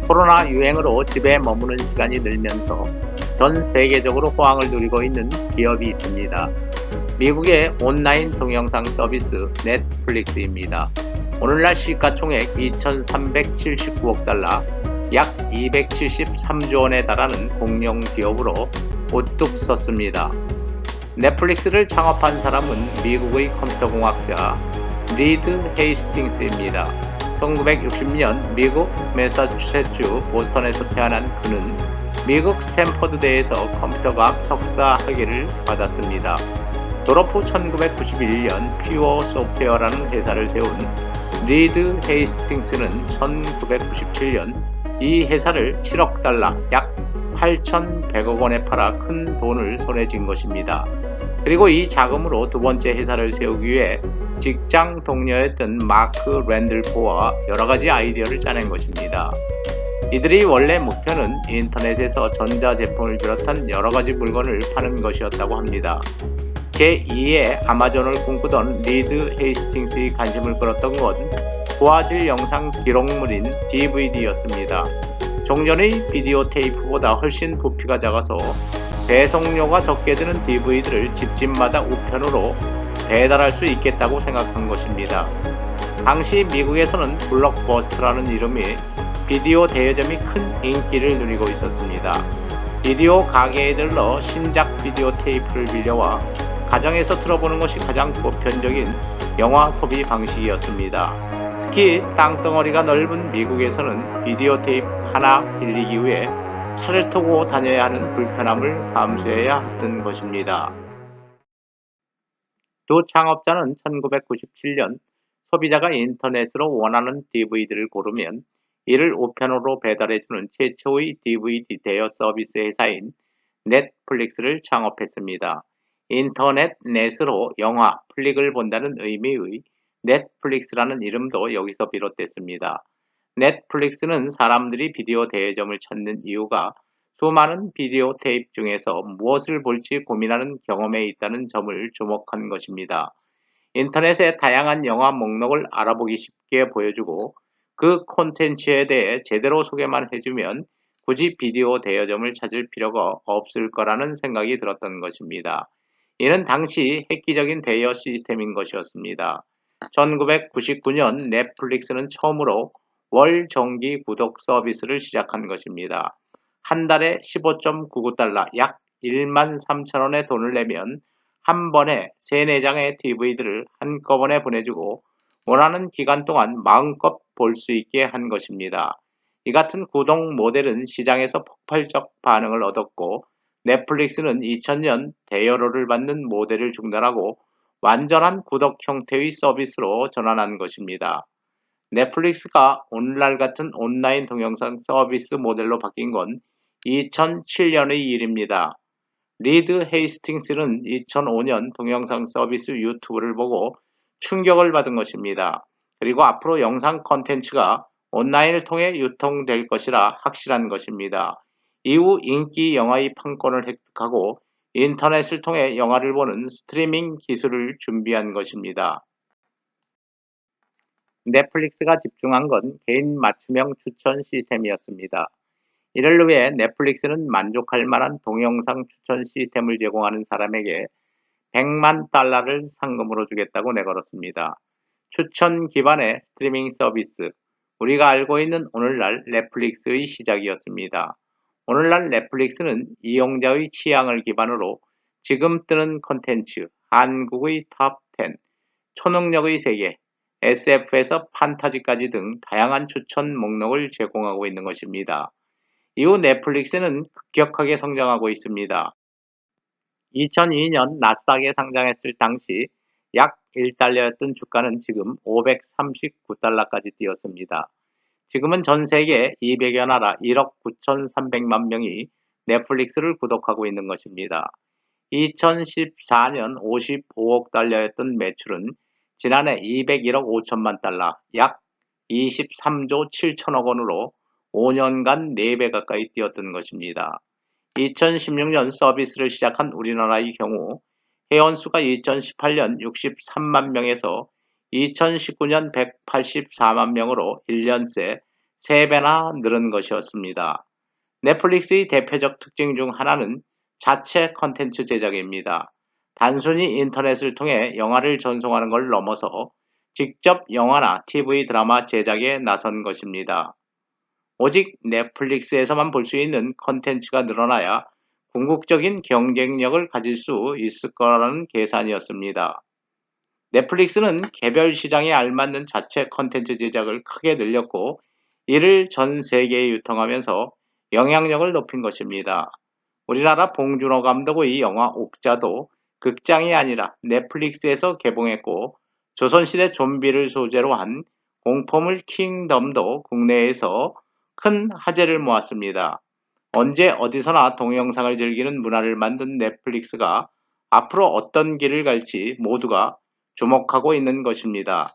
코로나 유행으로 집에 머무는 시간이 늘면서 전 세계적으로 호황을 누리고 있는 기업이 있습니다. 미국의 온라인 동영상 서비스 넷플릭스입니다. 오늘날 시가총액 2,379억 달러, 약 273조 원에 달하는 공룡 기업으로 우뚝 섰습니다. 넷플릭스를 창업한 사람은 미국의 컴퓨터공학자 리드 헤이스팅스입니다. 1960년 미국 매사추세츠 보스턴에서 태어난 그는 미국 스탠퍼드대에서 컴퓨터과학 석사 학위를 받았습니다. 졸업 후 1991년 퓨어 소프트웨어라는 회사를 세운 리드 헤이스팅스는 1997년 이 회사를 7억 달러, 약 8,100억 원에 팔아 큰 돈을 손에 쥔 것입니다. 그리고 이 자금으로 두 번째 회사를 세우기 위해 직장 동료였던 마크 랜들포와 여러 가지 아이디어를 짜낸 것입니다. 이들이 원래 목표는 인터넷에서 전자제품을 비롯한 여러 가지 물건을 파는 것이었다고 합니다. 제2의 아마존을 꿈꾸던 리드 헤이스팅스의 관심을 끌었던 건 고화질 영상 기록물인 DVD였습니다. 종전의 비디오 테이프보다 훨씬 부피가 작아서 배송료가 적게 드는 DVD를 집집마다 우편으로 배달할 수 있겠다고 생각한 것입니다. 당시 미국에서는 블록버스터라는 이름이 비디오 대여점이 큰 인기를 누리고 있었습니다. 비디오 가게에 들러 신작 비디오 테이프를 빌려와 가정에서 틀어보는 것이 가장 보편적인 영화 소비 방식이었습니다. 특히 땅덩어리가 넓은 미국에서는 비디오 테이프 하나 빌리기 위해 차를 타고 다녀야 하는 불편함을 감수해야 했던 것입니다. 두 창업자는 1997년 소비자가 인터넷으로 원하는 DVD를 고르면 이를 우편으로 배달해주는 최초의 DVD 대여 서비스 회사인 넷플릭스를 창업했습니다. 인터넷 넷으로 영화, 플릭을 본다는 의미의 넷플릭스라는 이름도 여기서 비롯됐습니다. 넷플릭스는 사람들이 비디오 대여점을 찾는 이유가 수많은 비디오 테이프 중에서 무엇을 볼지 고민하는 경험에 있다는 점을 주목한 것입니다. 인터넷에 다양한 영화 목록을 알아보기 쉽게 보여주고 그 콘텐츠에 대해 제대로 소개만 해주면 굳이 비디오 대여점을 찾을 필요가 없을 거라는 생각이 들었던 것입니다. 이는 당시 획기적인 대여 시스템인 것이었습니다. 1999년 넷플릭스는 처음으로 월 정기 구독 서비스를 시작한 것입니다. 한 달에 15.99달러, 약 13,000원의 돈을 내면 한 번에 3, 4장의 DVD를 한꺼번에 보내주고 원하는 기간 동안 마음껏 볼 수 있게 한 것입니다. 이 같은 구독 모델은 시장에서 폭발적 반응을 얻었고 넷플릭스는 2000년 대여료를 받는 모델을 중단하고 완전한 구독 형태의 서비스로 전환한 것입니다. 넷플릭스가 오늘날 같은 온라인 동영상 서비스 모델로 바뀐 건 2007년의 일입니다. 리드 헤이스팅스는 2005년 동영상 서비스 유튜브를 보고 충격을 받은 것입니다. 그리고 앞으로 영상 콘텐츠가 온라인을 통해 유통될 것이라 확실한 것입니다. 이후 인기 영화의 판권을 획득하고 인터넷을 통해 영화를 보는 스트리밍 기술을 준비한 것입니다. 넷플릭스가 집중한 건 개인 맞춤형 추천 시스템이었습니다. 이를 위해 넷플릭스는 만족할 만한 동영상 추천 시스템을 제공하는 사람에게 100만 달러를 상금으로 주겠다고 내걸었습니다. 추천 기반의 스트리밍 서비스, 우리가 알고 있는 오늘날 넷플릭스의 시작이었습니다. 오늘날 넷플릭스는 이용자의 취향을 기반으로 지금 뜨는 콘텐츠, 한국의 탑 10, 초능력의 세계, SF에서 판타지까지 등 다양한 추천 목록을 제공하고 있는 것입니다. 이후 넷플릭스는 급격하게 성장하고 있습니다. 2002년 나스닥에 상장했을 당시 약 1달러였던 주가는 지금 539달러까지 뛰었습니다. 지금은 전 세계 200여 나라 1억 9,300만 명이 넷플릭스를 구독하고 있는 것입니다. 2014년 55억 달러였던 매출은 지난해 201억 5천만 달러, 약 23조 7천억 원으로 5년간 4배 가까이 뛰었던 것입니다. 2016년 서비스를 시작한 우리나라의 경우 회원수가 2018년 63만 명에서 2019년 184만 명으로 1년 새 3배나 늘은 것이었습니다. 넷플릭스의 대표적 특징 중 하나는 자체 컨텐츠 제작입니다. 단순히 인터넷을 통해 영화를 전송하는 걸 넘어서 직접 영화나 TV 드라마 제작에 나선 것입니다. 오직 넷플릭스에서만 볼 수 있는 컨텐츠가 늘어나야 궁극적인 경쟁력을 가질 수 있을 거라는 계산이었습니다. 넷플릭스는 개별 시장에 알맞는 자체 컨텐츠 제작을 크게 늘렸고 이를 전 세계에 유통하면서 영향력을 높인 것입니다. 우리나라 봉준호 감독의 영화 옥자도 극장이 아니라 넷플릭스에서 개봉했고 조선시대 좀비를 소재로 한 공포물 킹덤도 국내에서 큰 화제를 모았습니다. 언제 어디서나 동영상을 즐기는 문화를 만든 넷플릭스가 앞으로 어떤 길을 갈지 모두가 주목하고 있는 것입니다.